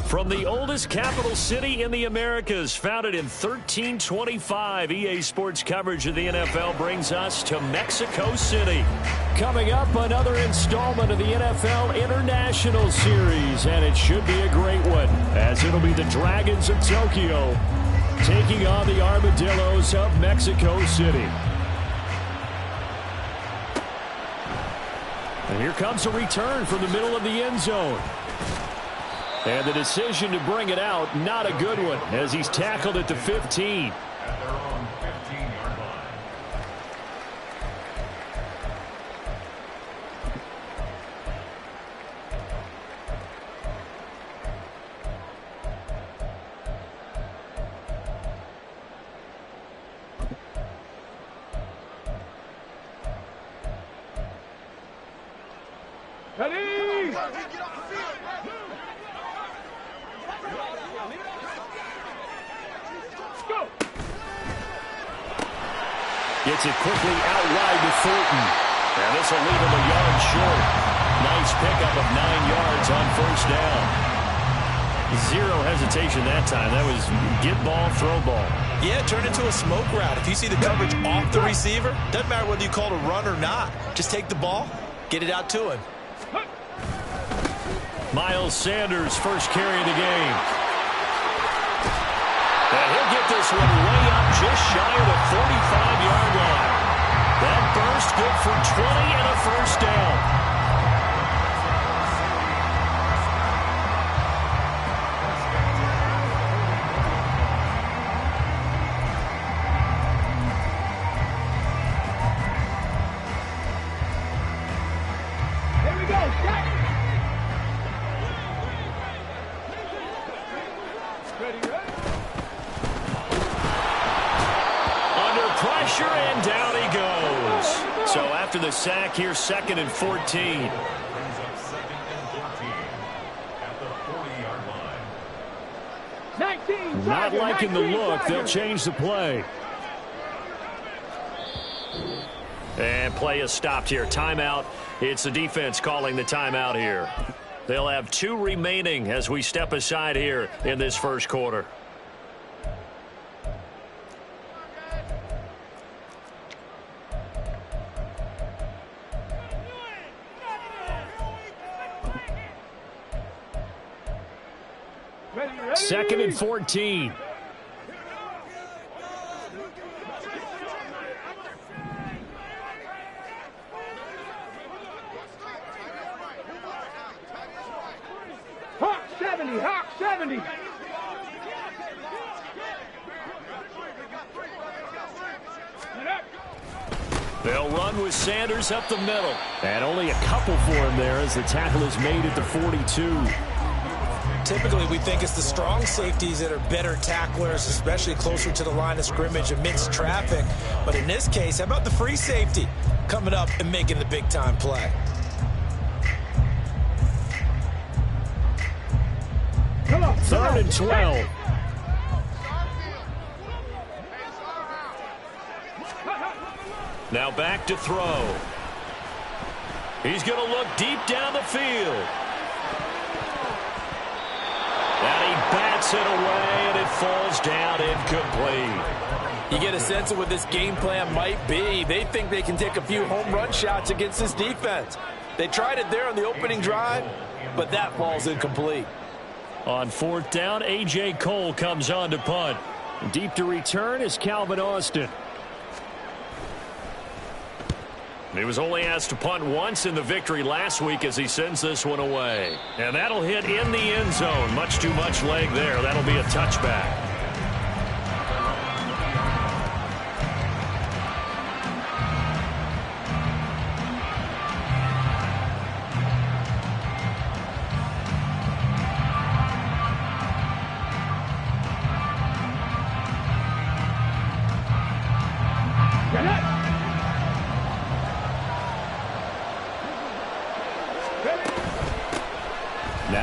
From the oldest capital city in the Americas, founded in 1325, EA Sports coverage of the NFL brings us to Mexico City. Coming up, another installment of the NFL International Series, and it should be a great one, as it'll be the Dragons of Tokyo taking on the Armadillos of Mexico City. And here comes a return from the middle of the end zone. And the decision to bring it out, not a good one, as he's tackled at the 15. At their own 15-yard line. Ready? Go! Gets it quickly out wide to Fulton. And this will leave him a yard short. Nice pickup of 9 yards on first down. Zero hesitation that time. That was get ball, throw ball. Yeah, it turned into a smoke route. If you see the coverage off the receiver, doesn't matter whether you call it a run or not. Just take the ball, get it out to him. Miles Sanders, first carry of the game. And he'll get this one way up just shy of the 45-yard line. That burst good for 20 and a first down. Here we go, set! Ready, ready? Under pressure, and down he goes. So after the sack, here's 2nd and 14. Brings up 2nd and 14 at the 40-yard line. 19, Not Tiger, liking the 19, look. Tiger. They'll change the play. And play is stopped here. Timeout. It's the defense calling the timeout here. They'll have 2 remaining as we step aside here in this first quarter. Ready, ready? 2nd and 14. Hawk 70, Hawk 70. They'll run with Sanders up the middle. And only a couple for him there as the tackle is made at the 42. Typically, we think it's the strong safeties that are better tacklers, especially closer to the line of scrimmage amidst traffic. But in this case, how about the free safety coming up and making the big-time play? Come on. 3rd and 12. Now back to throw. He's going to look deep down the field. And he bats it away, and it falls down incomplete. You get a sense of what this game plan might be. They think they can take a few home run shots against this defense. They tried it there on the opening drive, but that falls incomplete. On 4th down, A.J. Cole comes on to punt. Deep to return is Calvin Austin. He was only asked to punt once in the victory last week as he sends this one away. And that'll hit in the end zone. Much too much leg there. That'll be a touchback.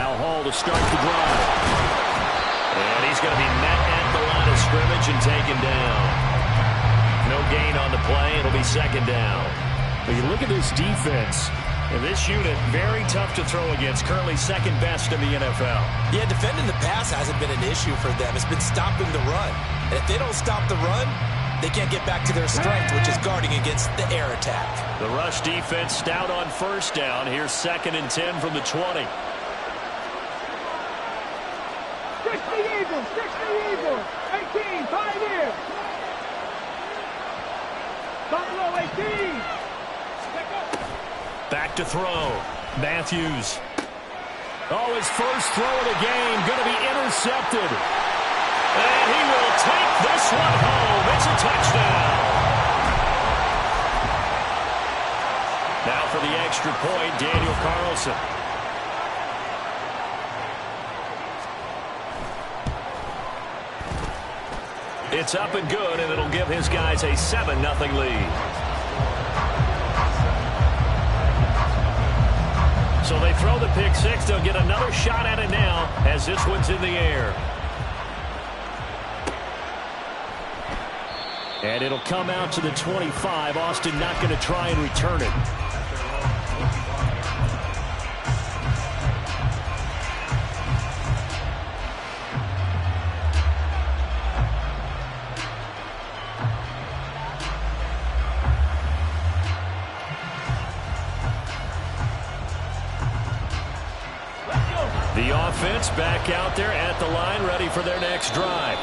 Now Hall to start the drive. And he's going to be met at the line of scrimmage and taken down. No gain on the play. It'll be second down. But you look at this defense. And this unit, very tough to throw against. Currently second best in the NFL. Yeah, defending the pass hasn't been an issue for them. It's been stopping the run. And if they don't stop the run, they can't get back to their strength, which is guarding against the air attack. The rush defense stout on first down. Here's 2nd and 10 from the 20. 60 Eagles, 18, 5 here. Buffalo 18. Back to throw. Matthews. Oh, his first throw of the game. Going to be intercepted. And he will take this one home. It's a touchdown. Now for the extra point, Daniel Carlson. It's up and good, and it'll give his guys a 7-0 lead. So they throw the pick six. They'll get another shot at it now as this one's in the air. And it'll come out to the 25. Austin not going to try and return it. The offense back out there at the line, ready for their next drive.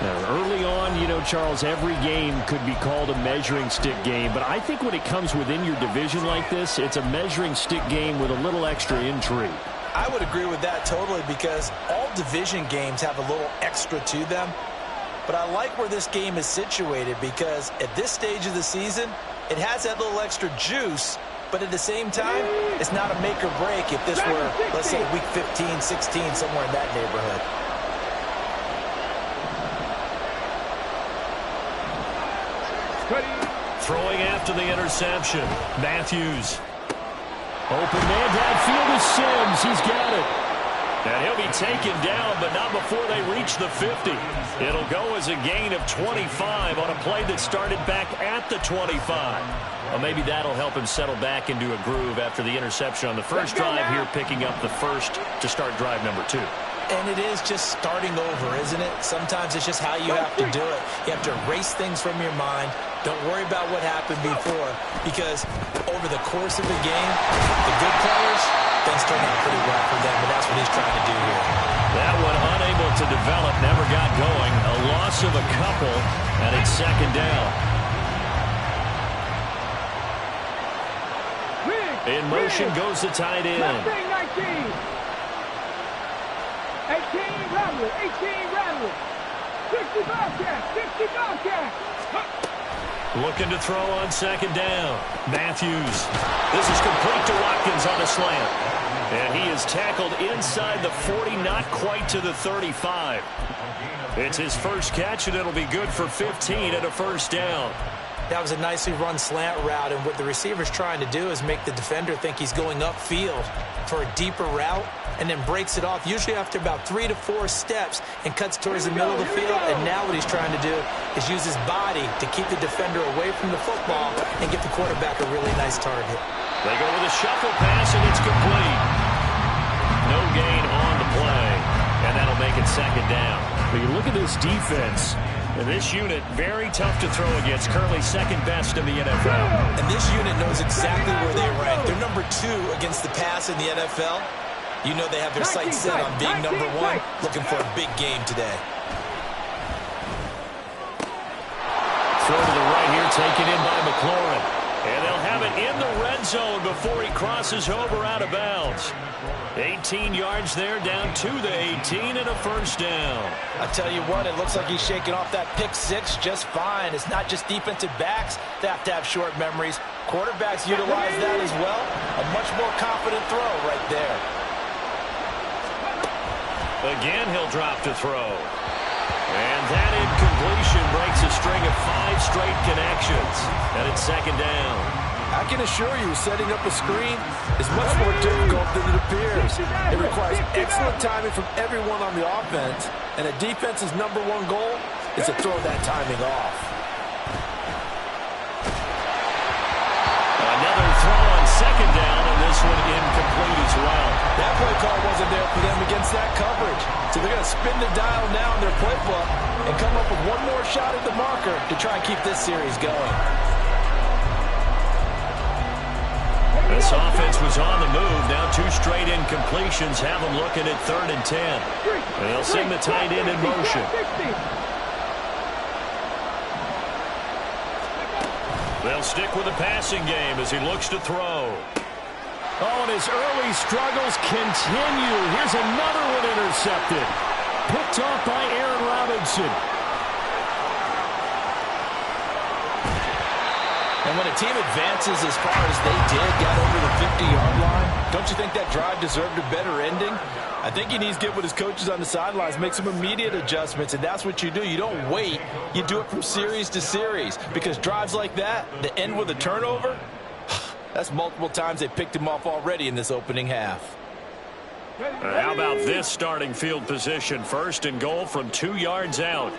Now, early on, you know, Charles, every game could be called a measuring stick game, but I think when it comes within your division like this, it's a measuring stick game with a little extra intrigue. I would agree with that totally, because all division games have a little extra to them. But I like where this game is situated, because at this stage of the season, it has that little extra juice. But at the same time, it's not a make or break if this were, let's say, week 15, 16, somewhere in that neighborhood. Throwing after the interception. Matthews. Open man downfield is Sims. He's got it. And he'll be taken down, but not before they reach the 50. It'll go as a gain of 25 on a play that started back at the 25. Well, maybe that'll help him settle back into a groove after the interception on the first drive here, picking up the first to start drive number 2. And it is just starting over, isn't it? Sometimes it's just how you have to do it. You have to erase things from your mind. Don't worry about what happened before, because over the course of the game, the good players, things turn out pretty well for them, and that's what he's trying to do here. That one unable to develop, never got going. A loss of a couple, and it's second down. In motion goes the tight end. 19. 18 Rattler, 18 Rattler. 60 Bobcat, 60 Bobcat. Looking to throw on second down. Matthews. This is complete to Watkins on a slant. And he is tackled inside the 40, not quite to the 35. It's his first catch, and it'll be good for 15 and a first down. That was a nicely run slant route, and what the receiver's trying to do is make the defender think he's going upfield for a deeper route, and then breaks it off, usually after about 3 to 4 steps, and cuts towards the middle of the field. And now what he's trying to do is use his body to keep the defender away from the football and get the quarterback a really nice target. They go with a shuffle pass, and it's complete. No gain on the play, and that'll make it second down. But you look at this defense. And this unit, very tough to throw against, currently second best in the NFL. And this unit knows exactly where they rank. They're number 2 against the pass in the NFL. You know they have their sights set on being number 1, looking for a big game today. Throw to the right here, taken in by McLaurin. And they'll have it in the red zone before he crosses over out of bounds. 18 yards there, down to the 18, and a first down. I tell you what, it looks like he's shaking off that pick six just fine. It's not just defensive backs that have to have short memories. Quarterbacks utilize that as well. A much more confident throw right there. Again, he'll drop to throw. And that incompletion breaks a string of 5 straight connections. And it's second down. I can assure you, setting up a screen is much more difficult than it appears. It requires excellent timing from everyone on the offense, and a defense's #1 goal is to throw that timing off. Another throw on second down, and this one incomplete as well. That play call wasn't there for them against that coverage. So they're going to spin the dial now in their playbook and come up with one more shot at the marker to try and keep this series going. This offense was on the move. Now 2 straight incompletions have them looking at 3rd and 10. And they'll send the tight end in motion. They'll stick with the passing game as he looks to throw. Oh, and his early struggles continue. Here's another one intercepted. Picked off by Aaron Robinson. And when a team advances as far as they did, got over the 50-yard line, don't you think that drive deserved a better ending? I think he needs to get with his coaches on the sidelines, make some immediate adjustments, and that's what you do. You don't wait. You do it from series to series, because drives like that end with a turnover, that's multiple times they picked him off already in this opening half. How about this starting field position? 1st and goal from 2 yards out.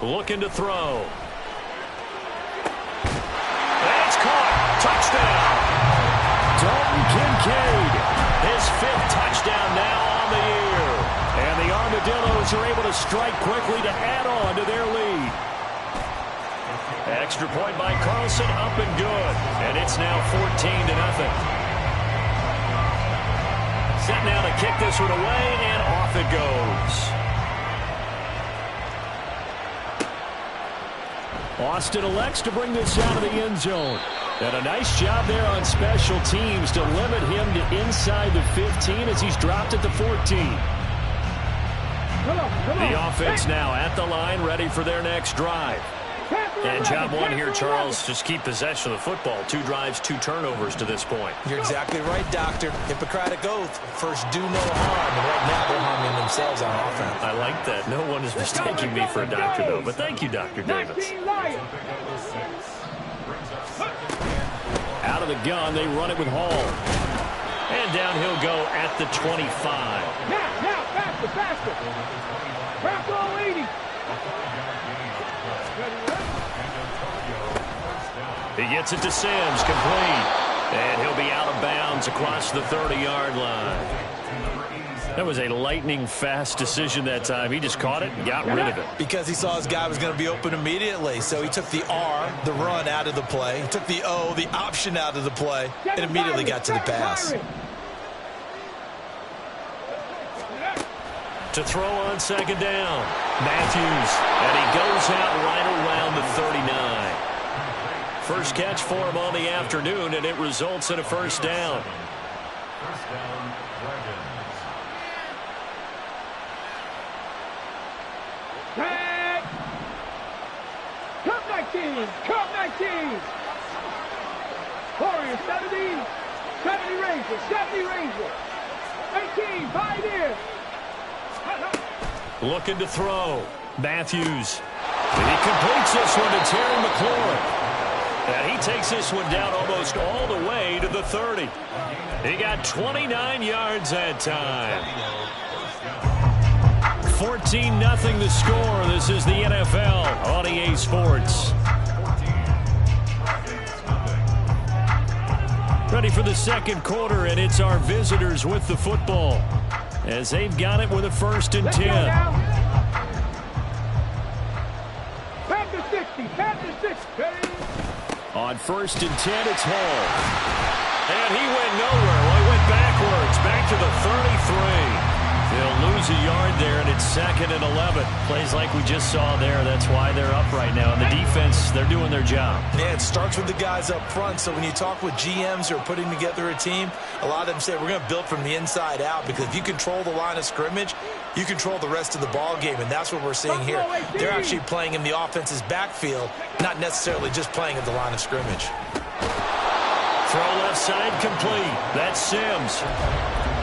Looking to throw. That's caught. Touchdown. Dalton Kincaid. His 5th touchdown now on the year. And the Armadillos are able to strike quickly to add on to their lead. Extra point by Carlson, up and good. And it's now 14-0. Set now to kick this one away, and off it goes. Austin elects to bring this out of the end zone. And a nice job there on special teams to limit him to inside the 15 as he's dropped at the 14. The offense now at the line, ready for their next drive. And job 1 here, Charles, just keep possession of the football. 2 drives, 2 turnovers to this point. You're exactly right, Doctor. Hippocratic oath. First, do no harm. And right now, they're harming themselves on offense. I like that. No one is mistaking me for a doctor, though. But thank you, Dr. Davis. Out of the gun, they run it with Hall. And down he'll go at the 25. Now, faster. Crack all 80. He gets it to Sims, complete. And he'll be out of bounds across the 30-yard line. That was a lightning-fast decision that time. He just caught it and got rid of it. Because he saw his guy was going to be open immediately. So he took the R, the run, out of the play. He took the O, the option, out of the play, and immediately got to the pass. To throw on second down, Matthews. And he goes out right around the 39. First catch for him on the afternoon, and it results in a 1st down. First down, Dragons. Tag! Cup 19! Warriors 70, 70 Rangers, 70 Rangers. 18, 5 in. Looking to throw. Matthews. And he completes this one to Terry McLaurin. And he takes this one down almost all the way to the 30. He got 29 yards that time. 14-0 the score. This is the NFL on EA Sports. Ready for the second quarter, and it's our visitors with the football as they've got it with a 1st and 10. Panther 60. On 1st and 10, it's Hall. And he went nowhere. Well, he went backwards, back to the 33. They'll lose a yard there, and it's 2nd and 11. Plays like we just saw there. That's why they're up right now. And the defense, they're doing their job. Yeah, it starts with the guys up front. So when you talk with GMs who are putting together a team, a lot of them say we're going to build from the inside out, because if you control the line of scrimmage, you control the rest of the ball game, and that's what we're seeing here. They're actually playing in the offense's backfield, not necessarily just playing at the line of scrimmage. Throw left side complete. That's Sims.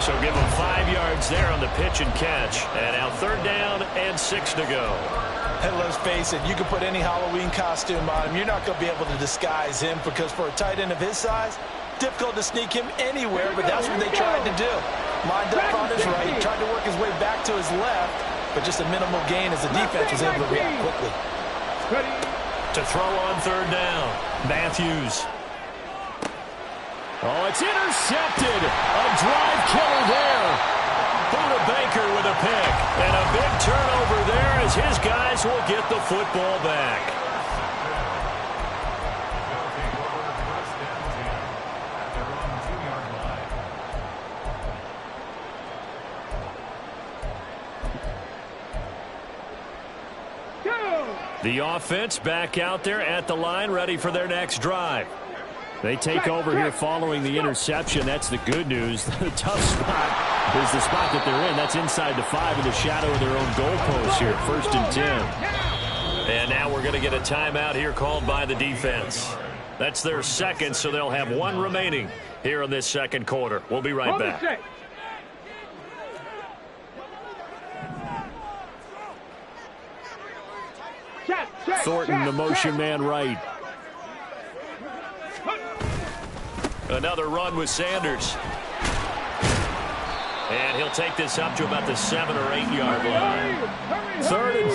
So give them 5 yards there on the pitch and catch. And now 3rd down and 6 to go. And let's face it, you can put any Halloween costume on him. You're not going to be able to disguise him because for a tight end of his size, difficult to sneak him anywhere, but that's what they tried to do. Lined up on his right, tried to work his way back to his left, but just a minimal gain as the defense was able to react quickly. To throw on 3rd down, Matthews. Oh, it's intercepted. A drive killer there. Buda Baker with a pick. And a big turnover there as his guys will get the football back. The offense back out there at the line, ready for their next drive. They take over here following the interception. That's the good news. The tough spot is the spot that they're in. That's inside the 5 in the shadow of their own goalpost here. 1st and 10. And now we're going to get a timeout here called by the defense. That's their 2nd, so they'll have 1 remaining here in this 2nd quarter. We'll be right back. Thornton, the motion man right. Another run with Sanders. And he'll take this up to about the 7 or 8 yard line. 3rd and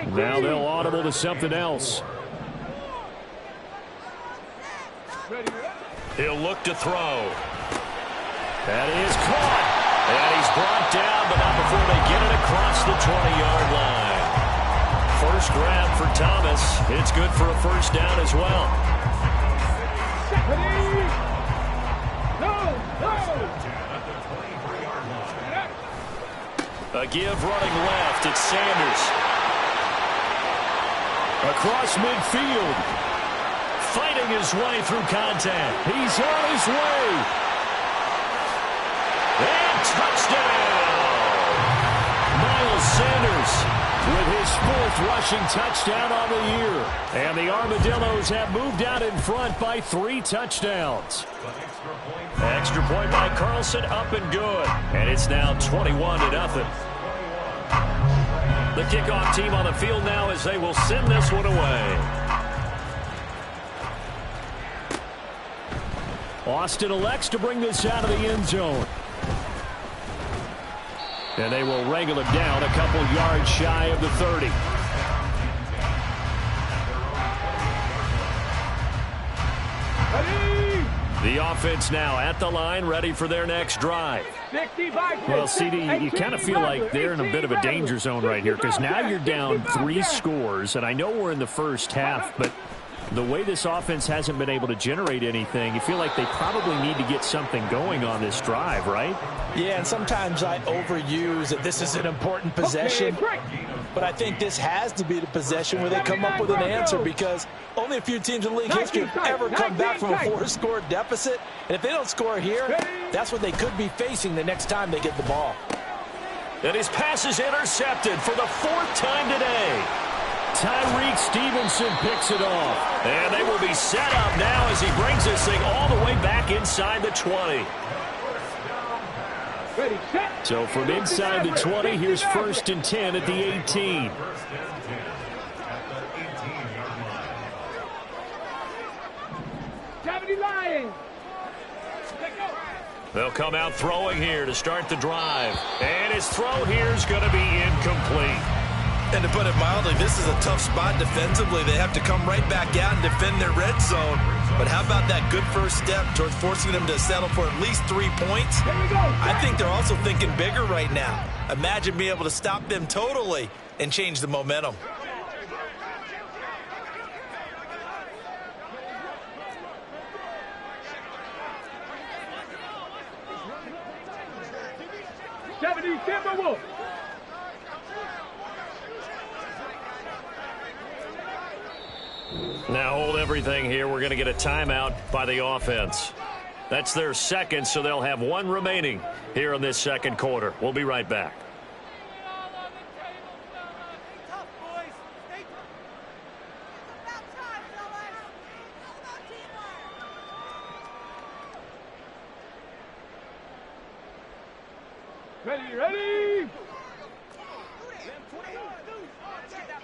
4. Now they'll audible to something else. He'll look to throw. That is caught. And he's brought down, but not before they get it across the 20-yard line. First grab for Thomas. It's good for a 1st down as well. A give running left. It's Sanders. Across midfield. Fighting his way through contact. He's on his way. And touchdown! Miles Sanders with his 4th rushing touchdown on the year. And the Armadillos have moved out in front by 3 touchdowns. Extra point by Carlson, up and good. And it's now 21-0. The kickoff team on the field now as they will send this one away. Austin elects to bring this out of the end zone. And they will wrangle him down a couple yards shy of the 30. The offense now at the line, ready for their next drive. Well, CD, you kind of feel like they're in a bit of a danger zone right here because now you're down 3 scores, and I know we're in the first half, but the way this offense hasn't been able to generate anything, you feel like they probably need to get something going on this drive, right? Yeah, and sometimes I overuse that this is an important possession, but I think this has to be the possession where they come up with an answer because only a few teams in league history have ever come back from a 4-score deficit. And if they don't score here, that's what they could be facing the next time they get the ball. And his pass is intercepted for the 4th time today. Tyreek Stevenson picks it off. And they will be set up now as he brings this thing all the way back inside the 20. So from inside the 20, here's 1st and 10 at the 18. They'll come out throwing here to start the drive. And his throw here is going to be incomplete. And to put it mildly, this is a tough spot defensively. They have to come right back out and defend their red zone. But how about that good first step towards forcing them to settle for at least 3 points? I think they're also thinking bigger right now. Imagine being able to stop them totally and change the momentum. Timberwolves. Now hold everything here. We're going to get a timeout by the offense. That's their 2nd, so they'll have 1 remaining here in this 2nd quarter. We'll be right back. Ready.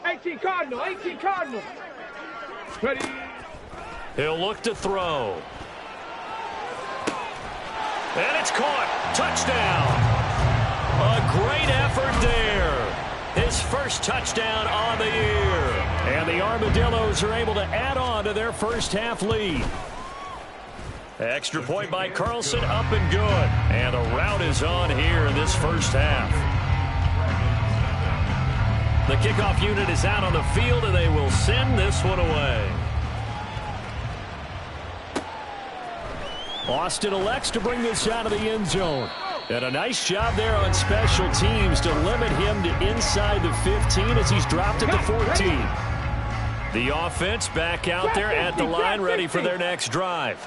18 Cardinal. Ready. He'll look to throw. And it's caught. Touchdown. A great effort there. His first touchdown on the year. And the Armadillos are able to add on to their first half lead. Extra point by Carlson, up and good. And a rout is on here in this first half. The kickoff unit is out on the field, and they will send this one away. Austin elects to bring this out of the end zone. And a nice job there on special teams to limit him to inside the 15 as he's dropped it to 14. The offense back out there at the line, ready for their next drive.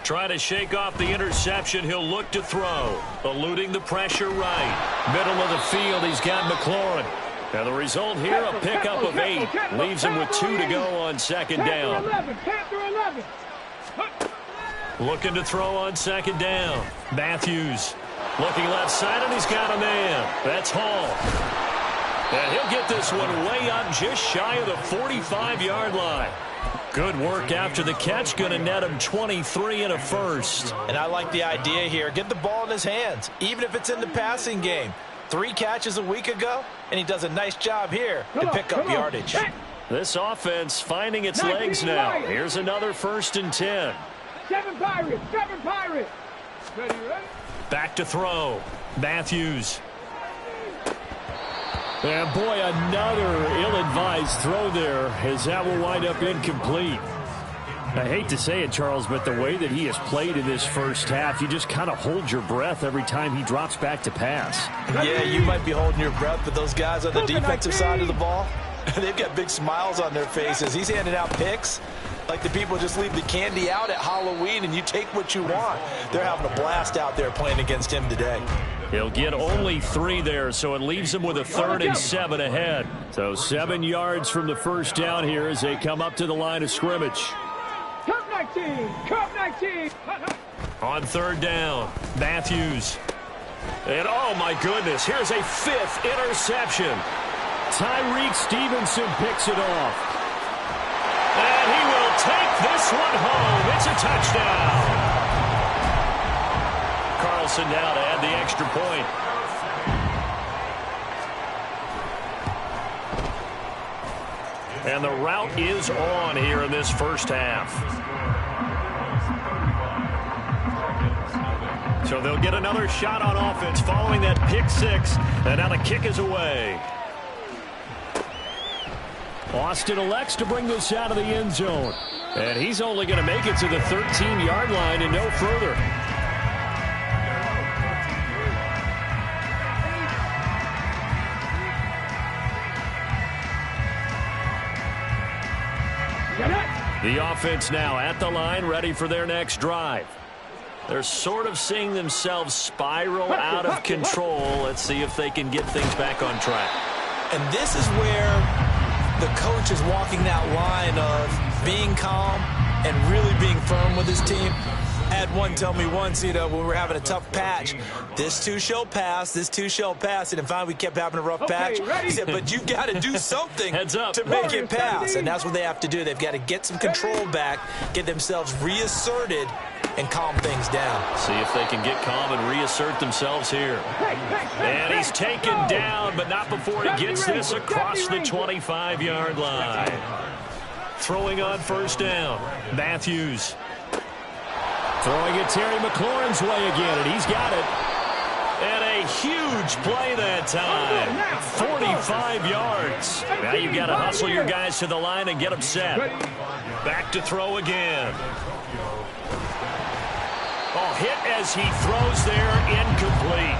Trying to shake off the interception, he'll look to throw. Eluding the pressure right. Middle of the field, he's got McLaurin. And the result here, a pickup of 8. Leaves him with 2 to go on second down. Looking to throw on second down. Matthews looking left side, and he's got a man. That's Hall. And he'll get this one way up just shy of the 45-yard line. Good work after the catch. Going to net him 23 and a first. And I like the idea here. Get the ball in his hands, even if it's in the passing game. 3 catches a week ago, and he does a nice job here to pick up yardage. This offense finding its legs now. Here's another 1st and 10. 7 Pirates. Ready. Back to throw. Matthews. And boy, another ill-advised throw there as that will wind up incomplete. I hate to say it, Charles, but the way that he has played in this first half, you just kind of hold your breath every time he drops back to pass. Yeah, you might be holding your breath, but those guys on the defensive side of the ball, they've got big smiles on their faces. He's handing out picks like the people just leave the candy out at Halloween and you take what you want. They're having a blast out there playing against him today. He'll get only 3 there, so it leaves him with a 3rd and 7 ahead. So 7 yards from the first down here as they come up to the line of scrimmage. Cup 19. On 3rd down, Matthews. And oh my goodness, here's a 5th interception. Tyreek Stevenson picks it off. And he will take this one home. It's a touchdown. Carlson now to add the extra point. And the route is on here in this first half. So they'll get another shot on offense following that pick 6. And now the kick is away. Austin elects to bring this out of the end zone. And he's only going to make it to the 13-yard line and no further. The offense now at the line, ready for their next drive. They're sort of seeing themselves spiral out of control. Let's see if they can get things back on track. And this is where the coach is walking that line of being calm and really being firm with his team. I had one tell me once, when we were having a tough patch, this too shall pass, this too shall pass. And finally we kept having a rough patch. He said, but you've got to do something to make it pass. And that's what they have to do. They've got to get some control back, get themselves reasserted, and calm things down. See if they can get calm and reassert themselves here. And he's taken down, but not before he gets this across the 25-yard line. Throwing on 1st down, Matthews. Throwing it Terry McLaurin's way again, and he's got it. And a huge play that time. 45 yards. Now you've got to hustle your guys to the line and get them set. Back to throw again. Oh, hit as he throws there, incomplete.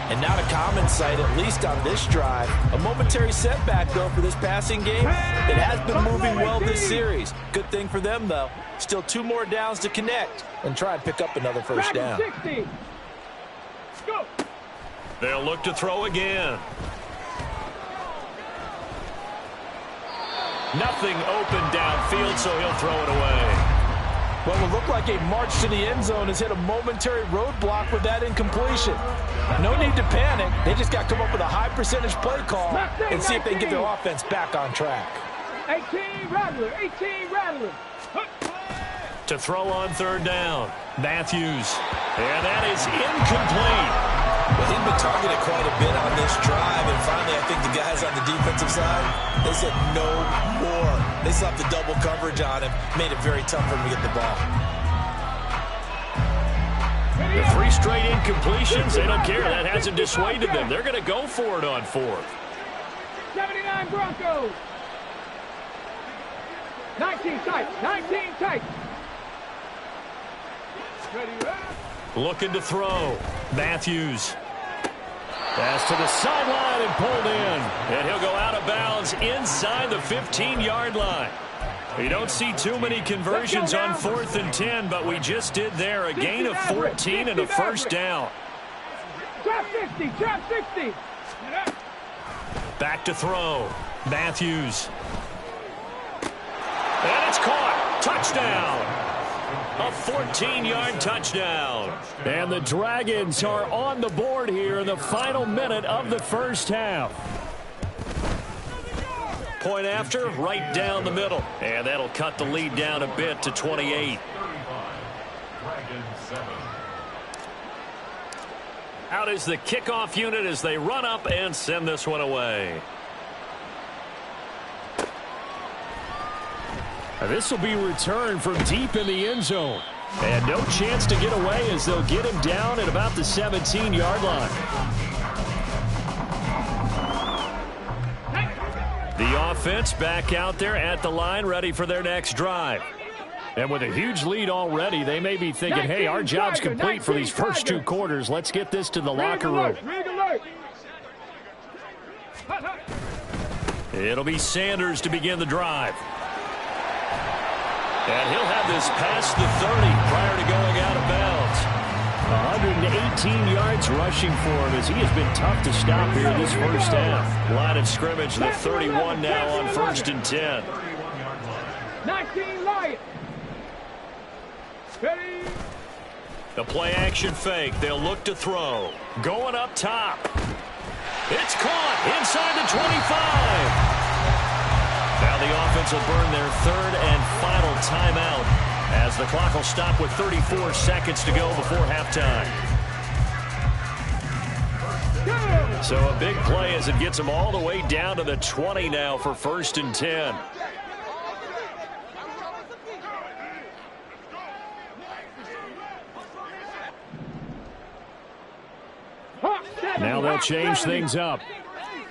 And not a common sight, at least on this drive. A momentary setback, though, for this passing game. It has been moving well this series. Good thing for them, though. Still 2 more downs to connect and try and pick up another 1st down. Go. They'll look to throw again. Nothing open downfield, so he'll throw it away. Well, it looked like a march to the end zone has hit a momentary roadblock with that incompletion. No need to panic. They just got to come up with a high percentage play call and see if they can get their offense back on track. 18 Rattler, 18 Rattler. To throw on third down, Matthews. And that is incomplete. Well, he's been targeted quite a bit on this drive, and finally I think the guys on the defensive side, they said no more. They slapped the double coverage on him, made it very tough for him to get the ball. The 3 straight incompletions, they don't care. That hasn't dissuaded them. They're going to go for it on 4th. 79 Broncos. 19 tight, 19 tight. Looking to throw. Matthews. Pass to the sideline and pulled in. And he'll go out of bounds inside the 15-yard line. You don't see too many conversions on 4th and 10, but we just did there. A gain of 14 and a first down. Trap 60, trap 60. Back to throw. Matthews. And it's caught. Touchdown. A 14-yard touchdown. And the Dragons are on the board here in the final minute of the first half. Point after, right down the middle. And that'll cut the lead down a bit to 28. Out is the kickoff unit as they run up and send this one away. This will be returned from deep in the end zone. And no chance to get away as they'll get him down at about the 17-yard line. The offense back out there at the line, ready for their next drive. And with a huge lead already, they may be thinking, hey, our job's complete for these first 2 quarters. Let's get this to the locker room. It'll be Sanders to begin the drive. And he'll have this past the 30 prior to going out of bounds. 118 yards rushing for him as he has been tough to stop here this first half. Line of scrimmage, the 31 now on 1st and 10. 19 Lions. Ready. The play action fake. They'll look to throw. Going up top. It's caught inside the 25. Now the offense will burn their 3rd and final timeout as the clock will stop with 34 seconds to go before halftime. So a big play as it gets them all the way down to the 20 now for 1st and 10. Now they'll change things up.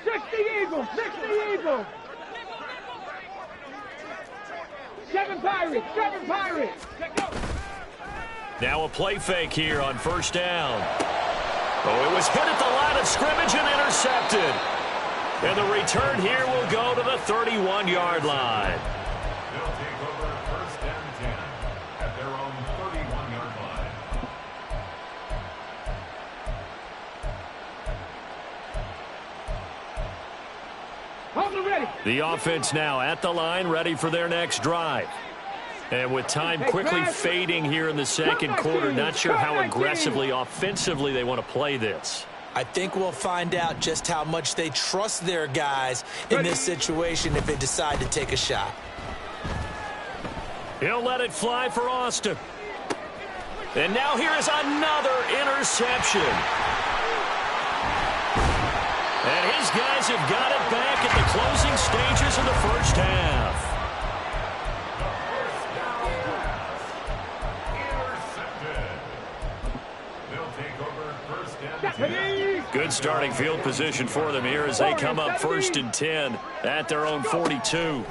60 Eagles, 60 Eagles. 7 Pirates, 7 Pirates. Now a play fake here on 1st down. Oh, it was hit at the line of scrimmage and intercepted. And the return here will go to the 31-yard line. They'll take over 1st and 10 at their own 31-yard line. Hold it ready. The offense now at the line, ready for their next drive. And with time quickly fading here in the second quarter, not sure how aggressively, offensively they want to play this. I think we'll find out just how much they trust their guys in this situation if they decide to take a shot. He'll let it fly for Austin. And now here is another interception. And his guys have got it back at the closing stages of the first half. Good starting field position for them here as they come up 1st and 10 at their own 42.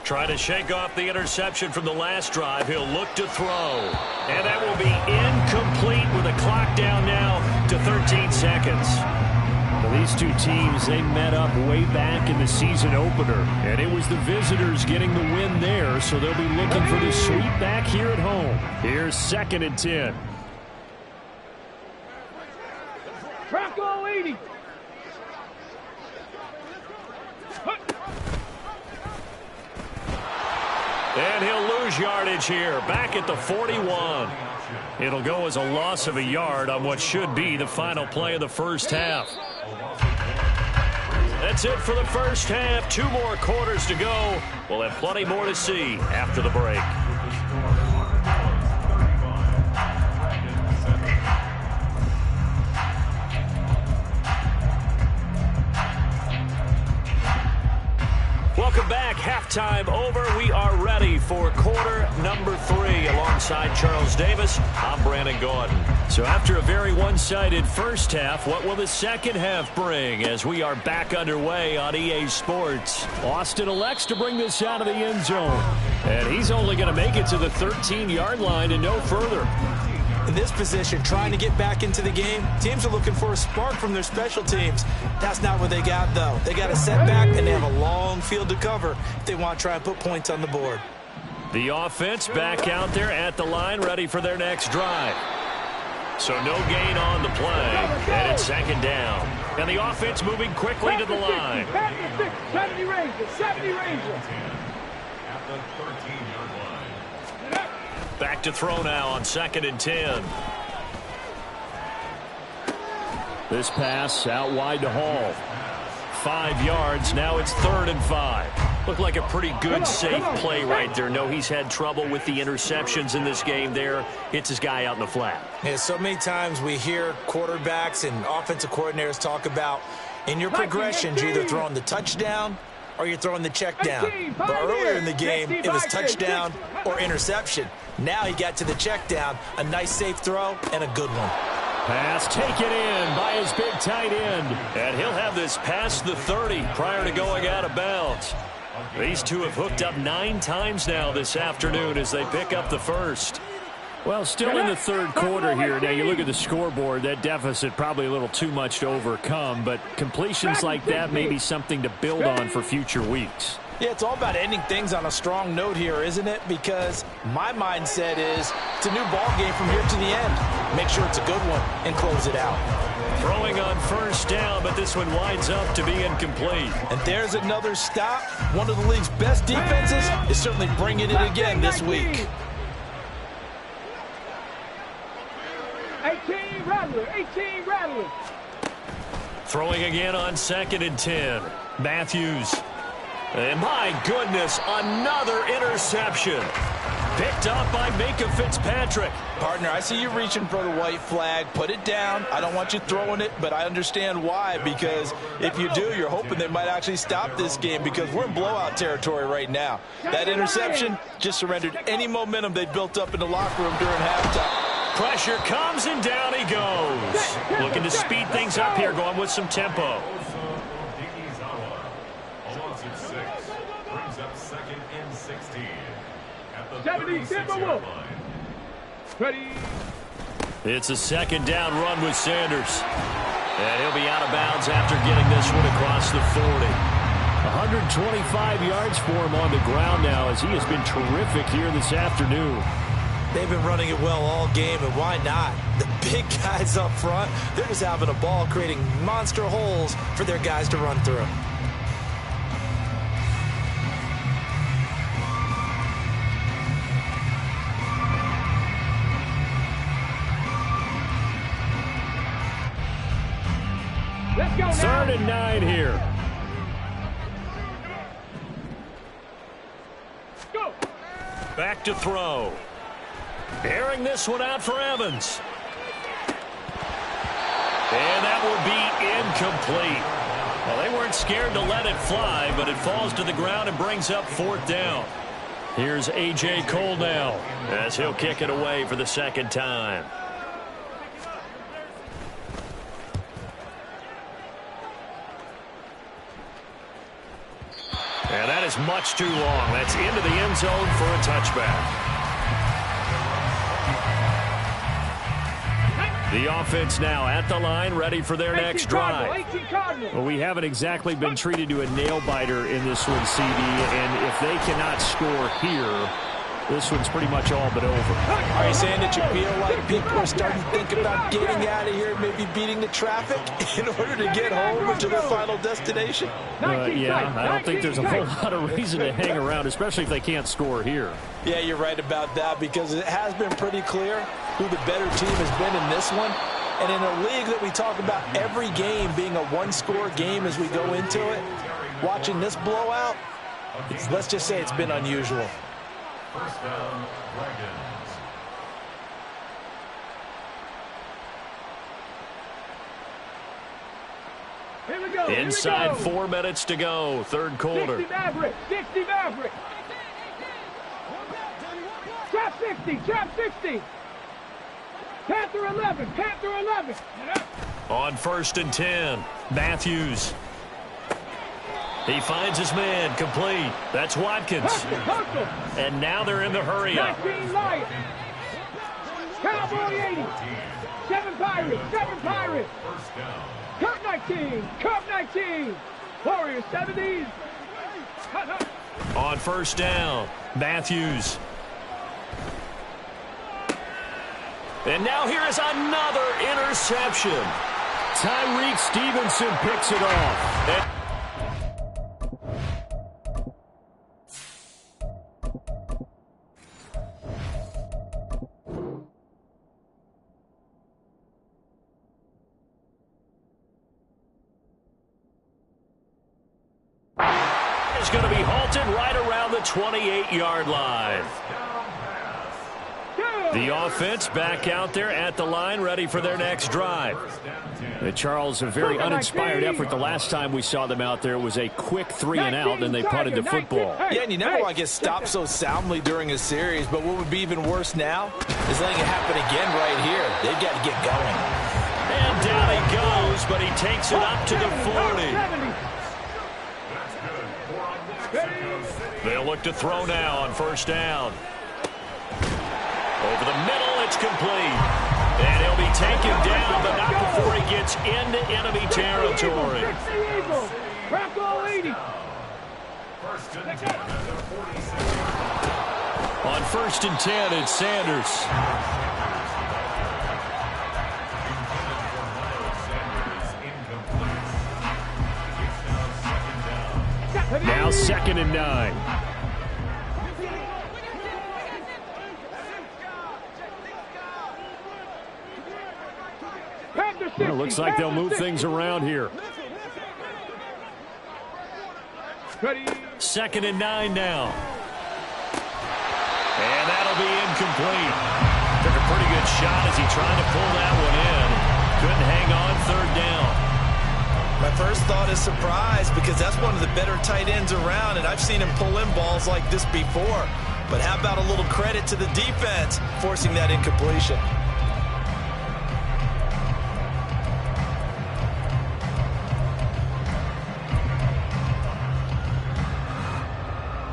Trying to shake off the interception from the last drive. He'll look to throw. And that will be incomplete with the clock down now to 13 seconds. Well, these two teams, they met up way back in the season opener. And it was the visitors getting the win there, so they'll be looking for the sweep back here at home. Here's 2nd and 10. Bronco 80. And he'll lose yardage here, back at the 41. It'll go as a loss of a yard on what should be the final play of the first half. That's it for the first half. 2 more quarters to go. We'll have plenty more to see after the break. Welcome back. Halftime over. We are ready for quarter number 3. Alongside Charles Davis, I'm Brandon Gordon. So after a very one-sided first half, what will the second half bring as we are back underway on EA Sports? Austin elects to bring this out of the end zone. And he's only going to make it to the 13-yard line and no further. In this position, trying to get back into the game, teams are looking for a spark from their special teams. That's not what they got, though. They got a setback, and they have a long field to cover if they want to try and put points on the board. The offense back out there at the line, ready for their next drive. So no gain on the play, and it's second down. And the offense moving quickly to the line. 70 Rangers, 70 Rangers. At the 13-yard line. Back to throw now on 2nd and 10. This pass out wide to Hall. 5 yards. Now it's 3rd and 5. Looked like a pretty good, safe play right there. No, he's had trouble with the interceptions in this game there. Hits his guy out in the flat. Yeah, so many times we hear quarterbacks and offensive coordinators talk about in your progressions, you're either throwing the touchdown or you're throwing the check down. But earlier in the game, it was touchdown or interception. Now he got to the check down, a nice safe throw, and a good one. Pass taken in by his big tight end. And he'll have this past the 30 prior to going out of bounds. These two have hooked up 9 times now this afternoon as they pick up the first. Well, still in the third quarter here. Now, you look at the scoreboard, that deficit probably a little too much to overcome, but completions like that may be something to build on for future weeks. Yeah, it's all about ending things on a strong note here, isn't it? Because my mindset is it's a new ball game from here to the end. Make sure it's a good one and close it out. Throwing on first down, but this one winds up to be incomplete. And there's another stop. One of the league's best defenses is certainly bringing it again this week. 18 Rattler. Throwing again on 2nd and 10. Matthews. And my goodness, another interception. Picked up by Minkah Fitzpatrick. Partner, I see you reaching for the white flag. Put it down. I don't want you throwing it, but I understand why. Because if you do, you're hoping they might actually stop this game because we're in blowout territory right now. That interception just surrendered any momentum they built up in the locker room during halftime. Pressure comes and down he goes. Looking to speed things up here, going with some tempo. Almost at 6. Brings up 2nd and 16. At the 76 36-yard line. Ready. It's a 2nd down run with Sanders. And he'll be out of bounds after getting this one across the 40. 125 yards for him on the ground now as he has been terrific here this afternoon. They've been running it well all game, and why not? The big guys up front, they're just having a ball creating monster holes for their guys to run through. Let's go now. 3rd and 9 here. Go. Back to throw. Airing this one out for Evans. And that will be incomplete. Well, they weren't scared to let it fly, but it falls to the ground and brings up 4th down. Here's A.J. Cole now as he'll kick it away for the 2nd time. And that is much too long. That's into the end zone for a touchback. The offense now at the line, ready for their next drive. Well, we haven't exactly been treated to a nail-biter in this one, CD, and if they cannot score here, this one's pretty much all but over. Are you saying that you feel like people are starting to think about getting out of here, maybe beating the traffic in order to get home or to their final destination? Yeah, I don't think there's a whole lot of reason to hang around, especially if they can't score here. Yeah, you're right about that, because it has been pretty clear who the better team has been in this one. And in a league that we talk about every game being a one-score game as we go into it, watching this blowout, let's just say it's been unusual. First down, Dragons. Here we go. Inside 4 minutes to go, third quarter. 60 Maverick. 60 Maverick. Trap 60. Trap 60. Panther 11. Panther 11. On 1st and 10, Matthews. He finds his man, complete. That's Watkins. Hustle. And now they're in the hurry-up. 19 Lions. Cowboy 80. 7 Pirates. 7 Pirates. First down. Kurt 19. Kurt 19. Warriors 70s. On 1st down, Matthews. And now here is another interception. Tyreek Stevenson picks it off. Is going to be halted right around the 28-yard line. The offense back out there at the line, ready for their next drive. Charles, a very uninspired effort the last time we saw them out there. It was a quick 3-and-out, and they punted the football. Yeah, and you never want to get stopped so soundly during a series, but what would be even worse now is letting it happen again right here. They've got to get going. And down he goes, but he takes it up to the 40. They'll look to throw now on 1st down. Over the middle, it's complete. And he'll be taken down, but not before he gets into enemy territory. Rocco 80. On 1st and 10, it's Sanders. Now 2nd and 9. Well, it looks like they'll move things around here. 2nd and 9 now. And that'll be incomplete. Took a pretty good shot as he tried to pull that one in. Couldn't hang on 3rd down. My first thought is surprise, because that's one of the better tight ends around, and I've seen him pull in balls like this before. But how about a little credit to the defense forcing that incompletion?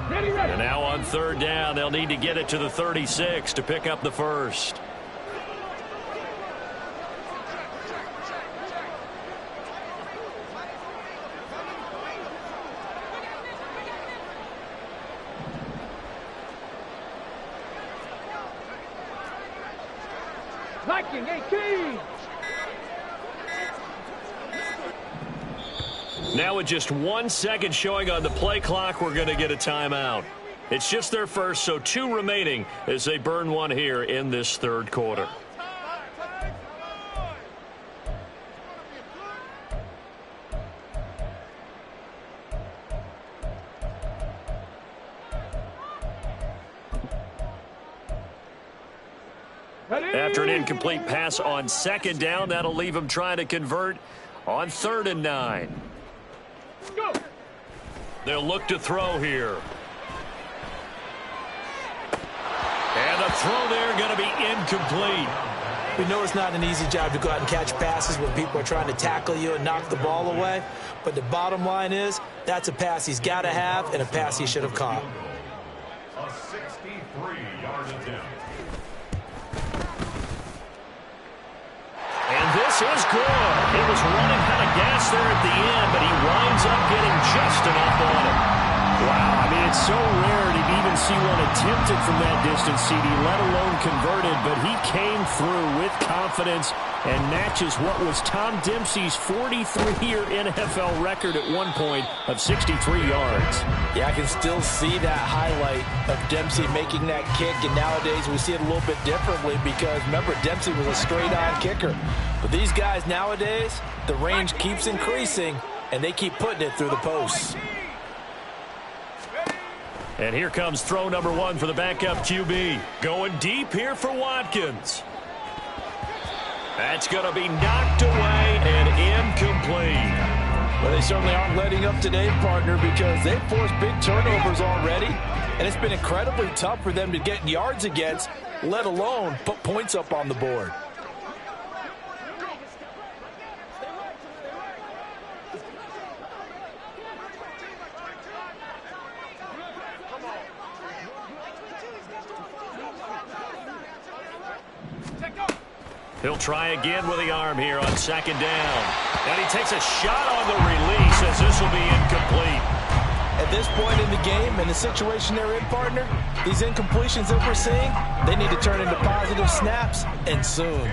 And now on 3rd down, they'll need to get it to the 36 to pick up the first. Viking 18. Now with just 1 second showing on the play clock, we're going to get a timeout. It's just their first, so 2 remaining as they burn one here in this 3rd quarter. After an incomplete pass on 2nd down, that'll leave them trying to convert on 3rd and 9. Go. They'll look to throw here. And the throw there going to be incomplete. We know it's not an easy job to go out and catch passes when people are trying to tackle you and knock the ball away. But the bottom line is, that's a pass he's got to have and a pass he should have caught. A 63-yard attempt. And this is good. He was running kind of gas there at the end, but he winds up getting just enough on it. Wow, I mean, it's so rare to even see one attempted from that distance, CD, let alone converted, but he came through with confidence and matches what was Tom Dempsey's 43-year NFL record at one point of 63 yards. Yeah, I can still see that highlight of Dempsey making that kick, and nowadays we see it a little bit differently because, remember, Dempsey was a straight-on kicker. But these guys nowadays, the range keeps increasing, and they keep putting it through the posts. And here comes throw number one for the backup QB. Going deep here for Watkins. That's going to be knocked away and incomplete. Well, they certainly aren't letting up today, partner, because they've forced big turnovers already, and it's been incredibly tough for them to get yards against, let alone put points up on the board. He'll try again with the arm here on second down. And he takes a shot on the release as this will be incomplete. At this point in the game and the situation they're in, partner, these incompletions that we're seeing, they need to turn into positive snaps, and soon.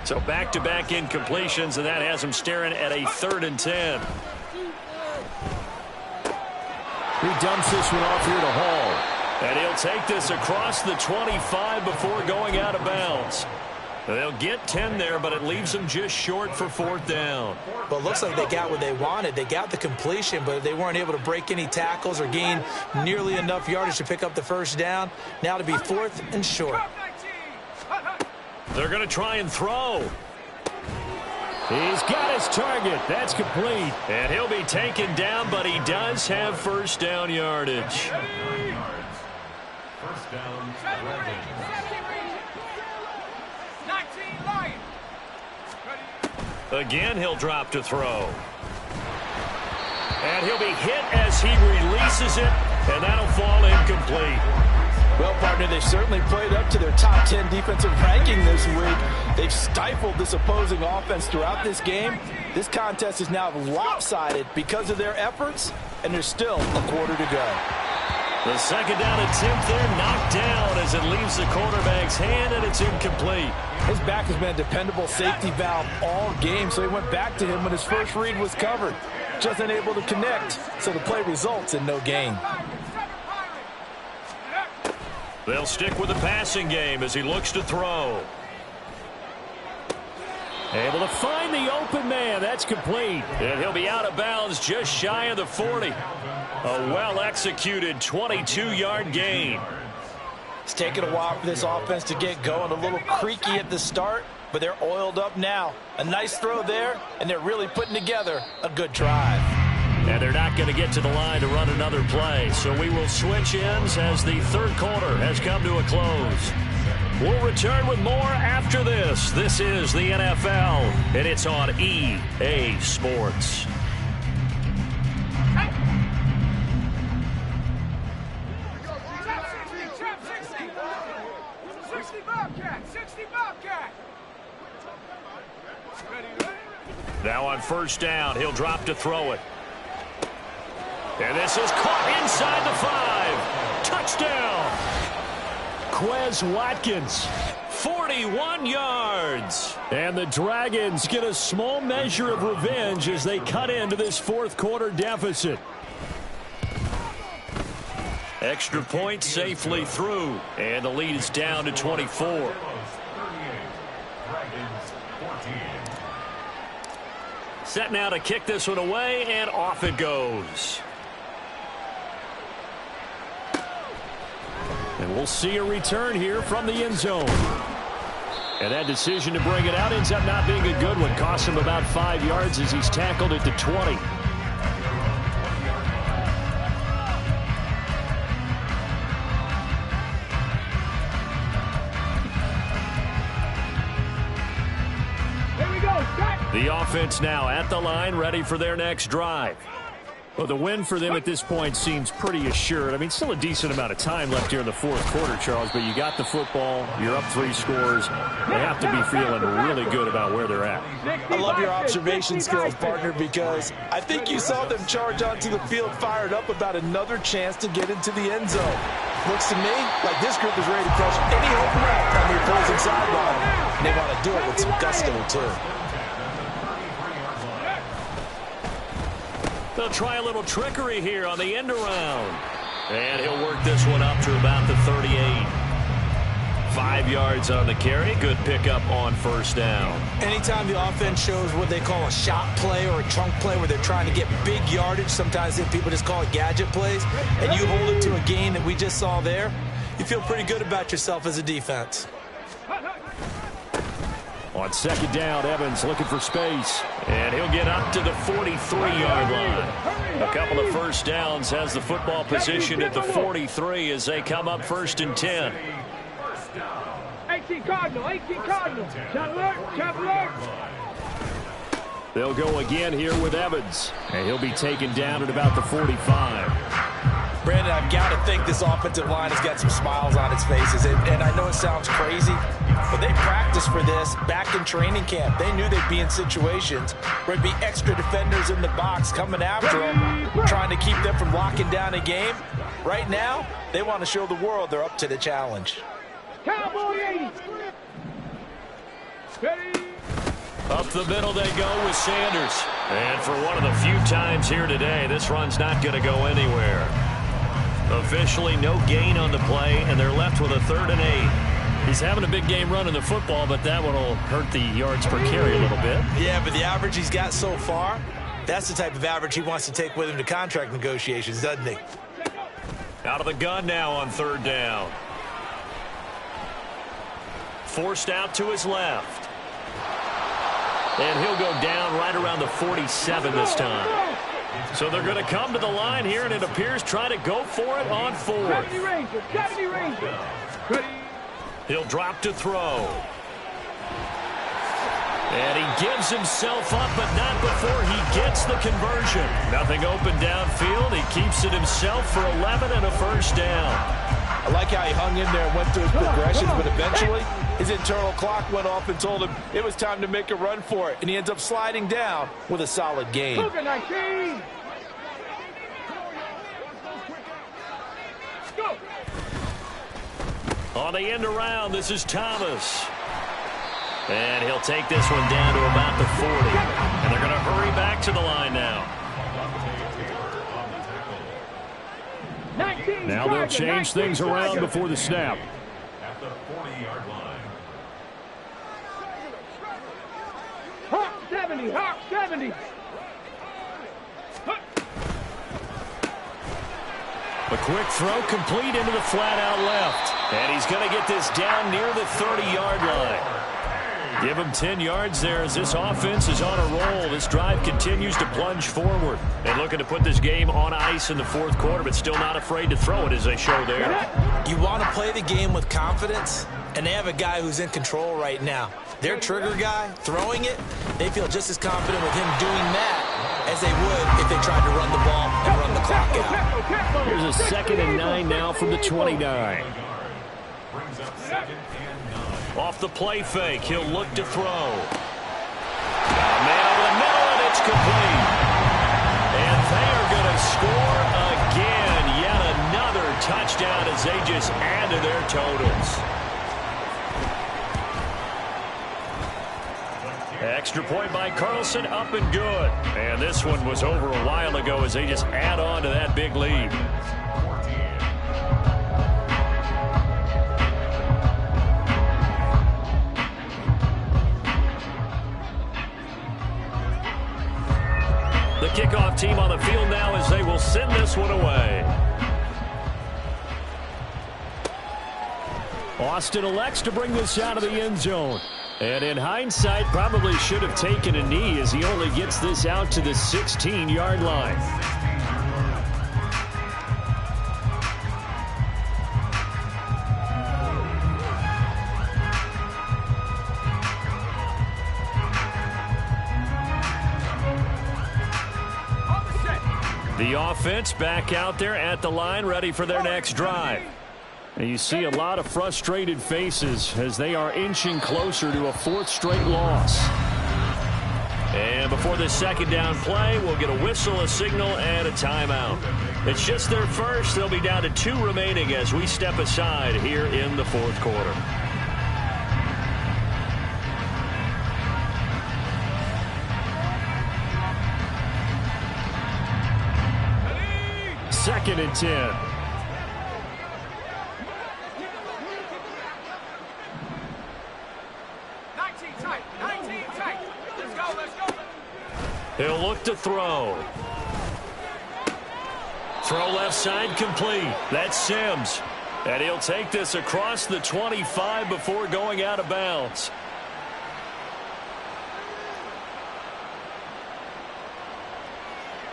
So back-to-back incompletions, and that has him staring at a 3rd and 10. He dumps this one off here to Hall. And he'll take this across the 25 before going out of bounds. They'll get 10 there, but it leaves them just short for 4th down. Well, it looks like they got what they wanted. They got the completion, but they weren't able to break any tackles or gain nearly enough yardage to pick up the 1st down. Now to be 4th and short. They're going to try and throw. He's got his target. That's complete. And he'll be taken down, but he does have 1st down yardage. 1st down. Again, he'll drop to throw. And he'll be hit as he releases it, and that'll fall incomplete. Well, partner, they've certainly played up to their top 10 defensive ranking this week. They've stifled this opposing offense throughout this game. This contest is now lopsided because of their efforts, and there's still a quarter to go. The 2nd down attempt there knocked down as it leaves the quarterback's hand, and it's incomplete. His back has been a dependable safety valve all game, so he went back to him when his first read was covered. Just unable to connect, so the play results in no gain. They'll stick with the passing game as he looks to throw. Able to find the open man. That's complete. And he'll be out of bounds just shy of the 40. A well-executed 22-yard gain. It's taken a while for this offense to get going. A little creaky at the start, but they're oiled up now. A nice throw there, and they're really putting together a good drive. And they're not going to get to the line to run another play. So we will switch ends as the 3rd quarter has come to a close. We'll return with more after this. This is the NFL, and it's on EA Sports. Now on 1st down, he'll drop to throw it. And this is caught inside the 5. Touchdown. Quez Watkins, 41 yards. And the Dragons get a small measure of revenge as they cut into this 4th quarter deficit. Extra point safely through. And the lead is down to 24. Set now to kick this one away, and off it goes. And we'll see a return here from the end zone. And that decision to bring it out ends up not being a good one. Costs him about 5 yards as he's tackled at the 20. The offense now at the line, ready for their next drive. Well, the win for them at this point seems pretty assured. I mean, still a decent amount of time left here in the fourth quarter, Charles, but you got the football, you're up 3 scores. They have to be feeling really good about where they're at. I love your observation skills, partner, because I think you saw them charge onto the field fired up about another chance to get into the end zone. Looks to me like this group is ready to crush any open route on the opposing sideline. And they want to do it with some gusto, too. They'll try a little trickery here on the end around. And he'll work this one up to about the 38. 5 yards on the carry. Good pickup on first down. Anytime the offense shows what they call a shot play or a chunk play where they're trying to get big yardage, sometimes people just call it gadget plays, and you hold it to a gain that we just saw there, you feel pretty good about yourself as a defense. On second down, Evans looking for space. And he'll get up to the 43-yard line. A couple of first downs, has the football position at the 43 as they come up 1st and 10. 18 Cardinal, 18 Cardinal. Shot alert, shot alert. They'll go again here with Evans. And he'll be taken down at about the 45. Brandon, I've got to think this offensive line has got some smiles on its faces. And I know it sounds crazy, but they practiced for this back in training camp. They knew they'd be in situations where there'd be extra defenders in the box coming after them, trying to keep them from locking down a game. Right now, they want to show the world they're up to the challenge. Cowboy 80. Ready. Up the middle they go with Sanders. And for one of the few times here today, this run's not going to go anywhere. Officially no gain on the play, and they're left with a 3rd and 8. He's having a big game running the football, but that one will hurt the yards per carry a little bit. Yeah, but the average he's got so far, that's the type of average he wants to take with him to contract negotiations, doesn't he? Out of the gun now on 3rd down. Forced out to his left. And he'll go down right around the 47 this time. So they're going to come to the line here, and it appears try to go for it on 4th. 70 Ranger, 70 Ranger. Ready. He'll drop to throw. And he gives himself up, but not before he gets the conversion. Nothing open downfield. He keeps it himself for 11 and a first down. I like how he hung in there and went through his progressions, but eventually his internal clock went off and told him it was time to make a run for it, and he ends up sliding down with a solid gain. Cougar 19. Go. On the end around, this is Thomas. And he'll take this one down to about the 40. And they're going to hurry back to the line now. 19, now they'll change things around before the snap. At the 40-yard line. Hawk 70, Hawk 70. A quick throw complete into the flat out left. And he's going to get this down near the 30-yard line. Give him 10 yards there as this offense is on a roll. This drive continues to plunge forward. And looking to put this game on ice in the fourth quarter, but still not afraid to throw it as they show there. You want to play the game with confidence, and they have a guy who's in control right now. Their trigger guy, throwing it, they feel just as confident with him doing that as they would if they tried to run the ball and run the clock out. Here's a 2nd and 9 now from the 29. Brings up 2nd and 9. Off the play fake, he'll look to throw. Man over the middle, and it's complete. And they are going to score again. Yet another touchdown as they just add to their totals. Extra point by Carlson, up and good. And this one was over a while ago as they just add on to that big lead. The kickoff team on the field now as they will send this one away. Austin elects to bring this out of the end zone. And in hindsight, probably should have taken a knee as he only gets this out to the 16-yard line. The offense back out there at the line, ready for their next drive. And you see a lot of frustrated faces as they are inching closer to a 4th straight loss. And before this second down play, we'll get a whistle, a signal, and a timeout. It's just their first. They'll be down to 2 remaining as we step aside here in the 4th quarter. Second and 10. He'll look to throw. Throw left side complete. That's Sims. And he'll take this across the 25 before going out of bounds.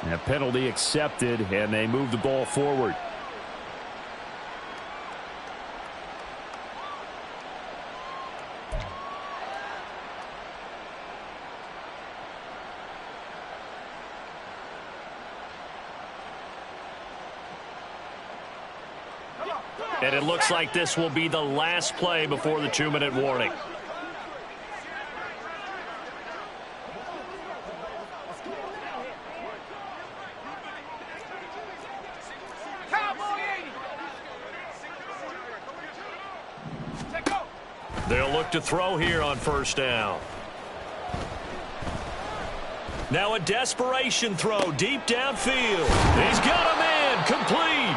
A penalty accepted, and they move the ball forward. And it looks like this will be the last play before the 2-minute warning. They'll look to throw here on first down. Now a desperation throw deep downfield. He's got a man complete.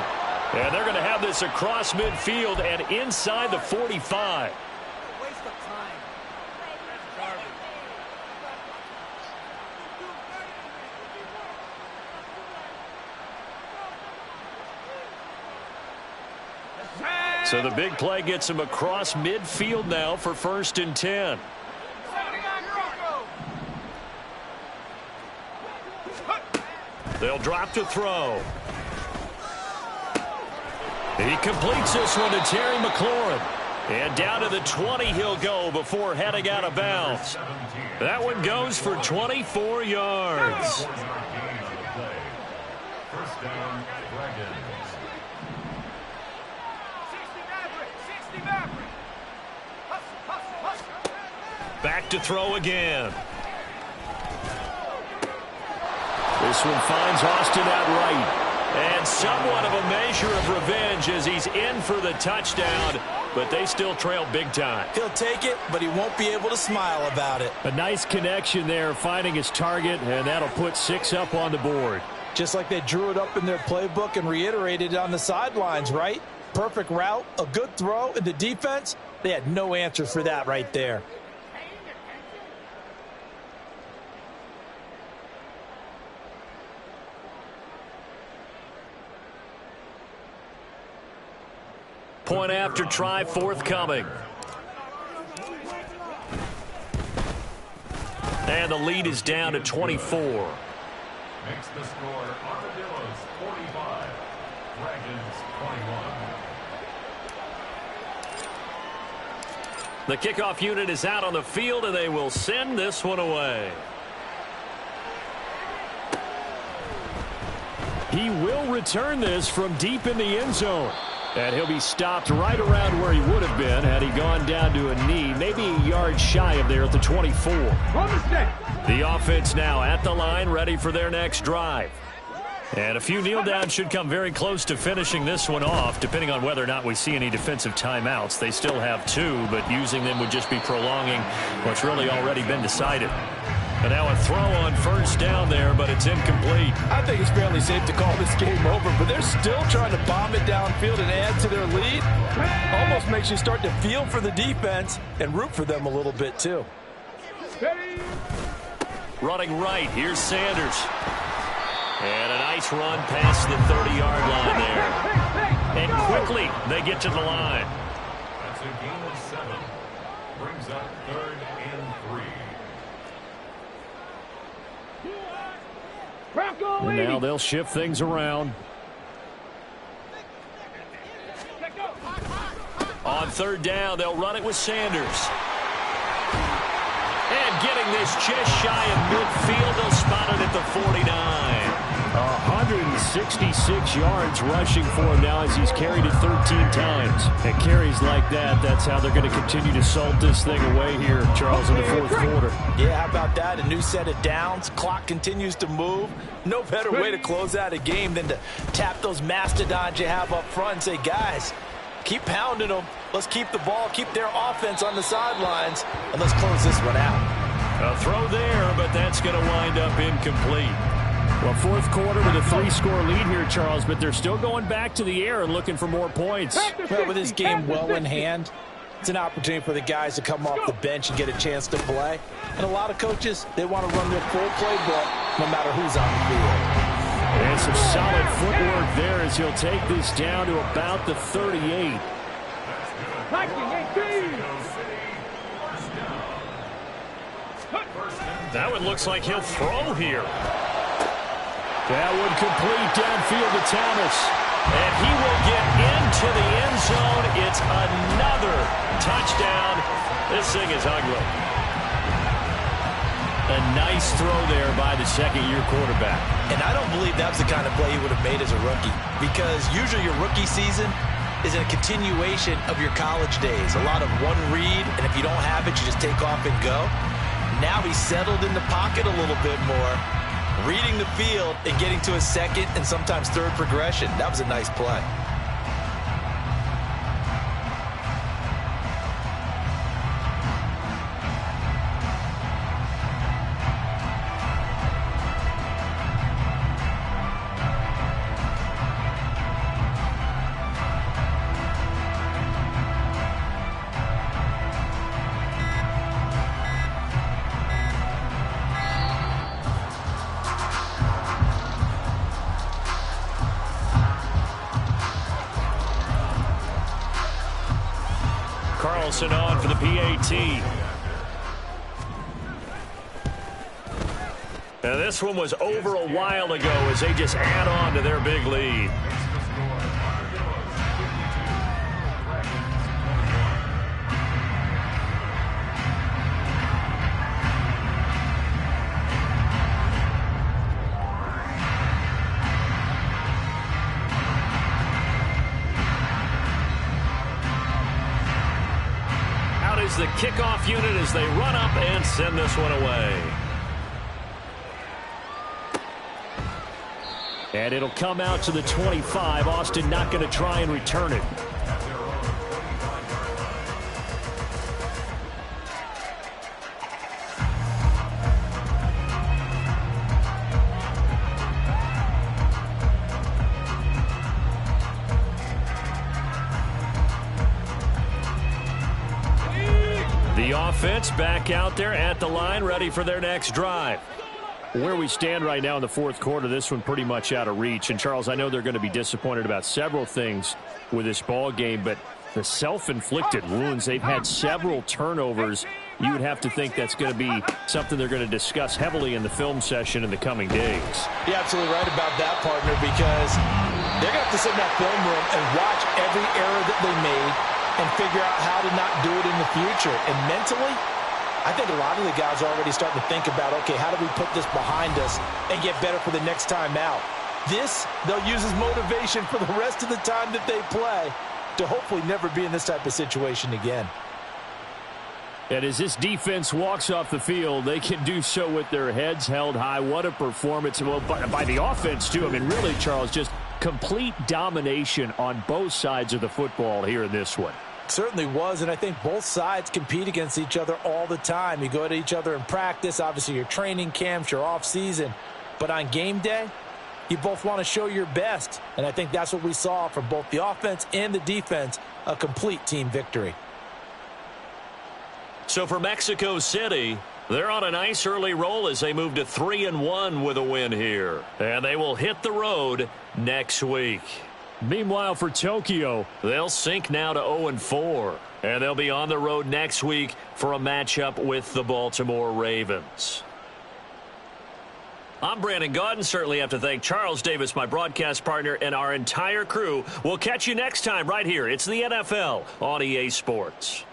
And they're going to have this across midfield and inside the 45. Waste of time. So the big play gets him across midfield now for 1st and 10. They'll drop to throw. He completes this one to Terry McLaurin. And down to the 20 he'll go before heading out of bounds. That one goes for 24 yards. First down, Dragons. Back to throw again. This one finds Austin outright. And somewhat of a measure of revenge as he's in for the touchdown, but they still trail big time. He'll take it, but he won't be able to smile about it. A nice connection there, finding his target, and that'll put 6 up on the board. Just like they drew it up in their playbook and reiterated it on the sidelines, right? Perfect route, a good throw, and the defense, they had no answer for that right there. Point after try forthcoming. And the lead is down to 24. Makes the score Armadillos 45, Dragons 21. The kickoff unit is out on the field, and they will send this one away. He will return this from deep in the end zone. And he'll be stopped right around where he would have been had he gone down to a knee, maybe a yard shy of there at the 24. The offense now at the line, ready for their next drive. And a few kneel downs should come very close to finishing this one off, depending on whether or not we see any defensive timeouts. They still have 2, but using them would just be prolonging what's really already been decided. And now a throw on first down there, but it's incomplete. I think it's fairly safe to call this game over, but they're still trying to bomb it downfield and add to their lead. Almost makes you start to feel for the defense and root for them a little bit, too. Running right, here's Sanders. And a nice run past the 30-yard line there. And quickly, they get to the line. That's a gain of 7. Brings up 3rd and 3. And now they'll shift things around. On 3rd down, they'll run it with Sanders. And getting this just shy of midfield, they'll spot it at the 49. 166 yards rushing for him now as he's carried it 13 times. And carries like that, that's how they're going to continue to salt this thing away here, Charles, in the fourth quarter. Yeah, how about that? A new set of downs. Clock continues to move. No better way to close out a game than to tap those mastodons you have up front and say, guys, keep pounding them. Let's keep the ball, keep their offense on the sidelines, and let's close this one out. A throw there, but that's going to wind up incomplete. Well, fourth quarter with a 3-score lead here, Charles, but they're still going back to the air and looking for more points. Well, with this game well in hand, it's an opportunity for the guys to come off the bench and get a chance to play. And a lot of coaches, they want to run their full playbook no matter who's on the field. And some solid footwork there as he'll take this down to about the 38. That one looks like he'll throw here. That would complete downfield to Thomas. And he will get into the end zone. It's another touchdown. This thing is ugly. A nice throw there by the second-year quarterback. And I don't believe that was the kind of play he would have made as a rookie, because usually your rookie season is a continuation of your college days. A lot of one read, and if you don't have it, you just take off and go. Now he's settled in the pocket a little bit more, reading the field and getting to a second and sometimes third progression. That was a nice play. Carlson on for the PAT. Now this one was over a while ago as they just add on to their big lead. The kickoff unit as they run up and send this one away. And it'll come out to the 25. Austin not going to try and return it. The offense back out there at the line, ready for their next drive. Where we stand right now in the fourth quarter, this one pretty much out of reach. And, Charles, I know they're going to be disappointed about several things with this ball game, but the self-inflicted wounds, they've had several turnovers. You would have to think that's going to be something they're going to discuss heavily in the film session in the coming days. You're absolutely right about that, partner, because they're going to have to sit in that film room and watch every error that they made and figure out how to not do it in the future. And mentally, I think a lot of the guys are already starting to think about, okay, how do we put this behind us and get better for the next time out? This, they'll use as motivation for the rest of the time that they play to hopefully never be in this type of situation again. And as this defense walks off the field, they can do so with their heads held high. What a performance. Well, by the offense, too. I mean, really, Charles, just complete domination on both sides of the football here in this one. Certainly was, and I think both sides compete against each other all the time. You go at each other in practice, obviously your training camps, your off-season, but on game day, you both want to show your best, and I think that's what we saw from both the offense and the defense, a complete team victory. So for Mexico City, they're on a nice early roll as they move to 3-1 with a win here, and they will hit the road next week. Meanwhile, for Tokyo, they'll sink now to 0-4, and they'll be on the road next week for a matchup with the Baltimore Ravens. I'm Brandon Gaudin. Certainly have to thank Charles Davis, my broadcast partner, and our entire crew. We'll catch you next time right here. It's the NFL on EA Sports.